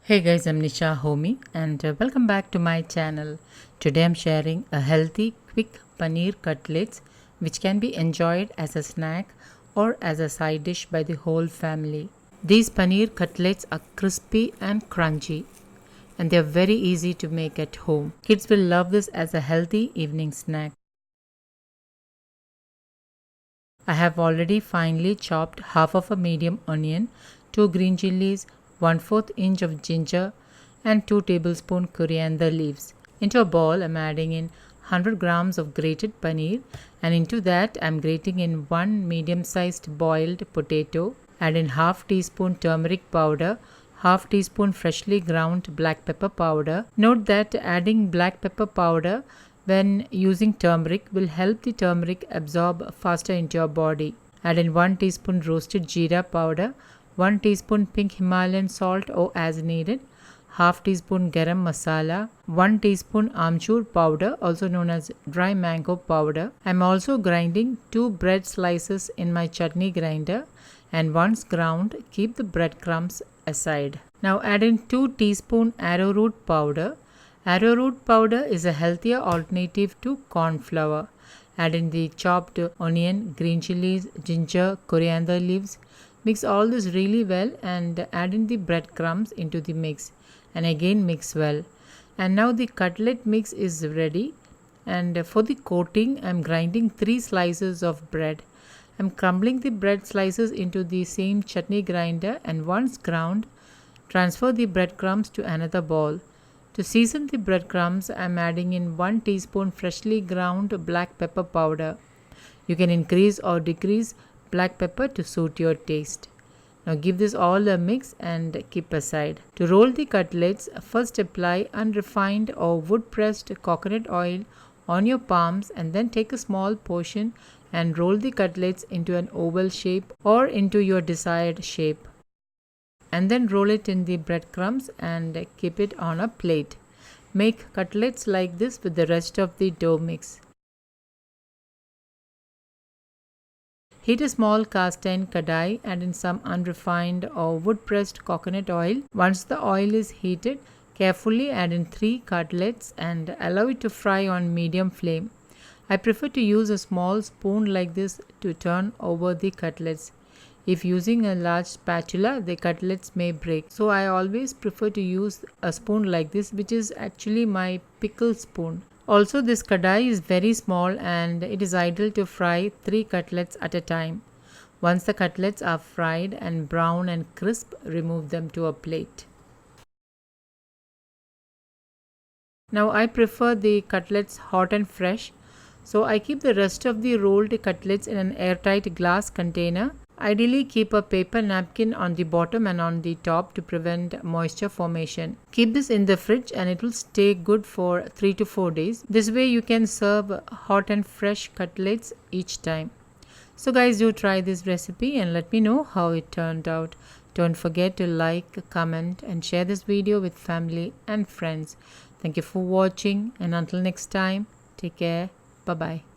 Hey guys, I'm Nisa Homey and welcome back to my channel. Today I'm sharing a healthy, quick paneer cutlets which can be enjoyed as a snack or as a side dish by the whole family. These paneer cutlets are crispy and crunchy and they're very easy to make at home. Kids will love this as a healthy evening snack. I have already finely chopped half of a medium onion, 2 green chilies, 1/4 inch of ginger and 2 tablespoon coriander leaves. Into a bowl I am adding in 100 grams of grated paneer and into that I am grating in 1 medium sized boiled potato. Add in half teaspoon turmeric powder, half teaspoon freshly ground black pepper powder. Note that adding black pepper powder when using turmeric will help the turmeric absorb faster into your body. Add in 1 teaspoon roasted jeera powder, 1 teaspoon pink Himalayan salt or as needed, half teaspoon garam masala, 1 teaspoon amchur powder also known as dry mango powder. I am also grinding 2 bread slices in my chutney grinder and once ground keep the breadcrumbs aside. Now add in 2 teaspoon arrowroot powder. Arrowroot powder is a healthier alternative to corn flour. Add in the chopped onion, green chilies, ginger, coriander leaves. Mix all this really well and add in the breadcrumbs into the mix and again mix well. And now the cutlet mix is ready, and for the coating I am grinding 3 slices of bread. I am crumbling the bread slices into the same chutney grinder and once ground transfer the breadcrumbs to another bowl. To season the breadcrumbs, I am adding in 1 teaspoon freshly ground black pepper powder. You can increase or decrease black pepper to suit your taste. Now give this all a mix and keep aside. To roll the cutlets, first apply unrefined or wood pressed coconut oil on your palms and then take a small portion and roll the cutlets into an oval shape or into your desired shape. And then roll it in the breadcrumbs and keep it on a plate. Make cutlets like this with the rest of the dough mix. Heat a small cast iron kadai, add in some unrefined or wood pressed coconut oil. Once the oil is heated, carefully add in 3 cutlets and allow it to fry on medium flame. I prefer to use a small spoon like this to turn over the cutlets. If using a large spatula, the cutlets may break. So I always prefer to use a spoon like this, which is actually my pickle spoon. Also, this kadai is very small and it is ideal to fry 3 cutlets at a time. Once the cutlets are fried and brown and crisp, remove them to a plate. Now I prefer the cutlets hot and fresh, so I keep the rest of the rolled cutlets in an airtight glass container. Ideally, keep a paper napkin on the bottom and on the top to prevent moisture formation. Keep this in the fridge and it will stay good for 3 to 4 days. This way you can serve hot and fresh cutlets each time. So guys, do try this recipe and let me know how it turned out. Don't forget to like, comment and share this video with family and friends. Thank you for watching and until next time, take care. Bye-bye.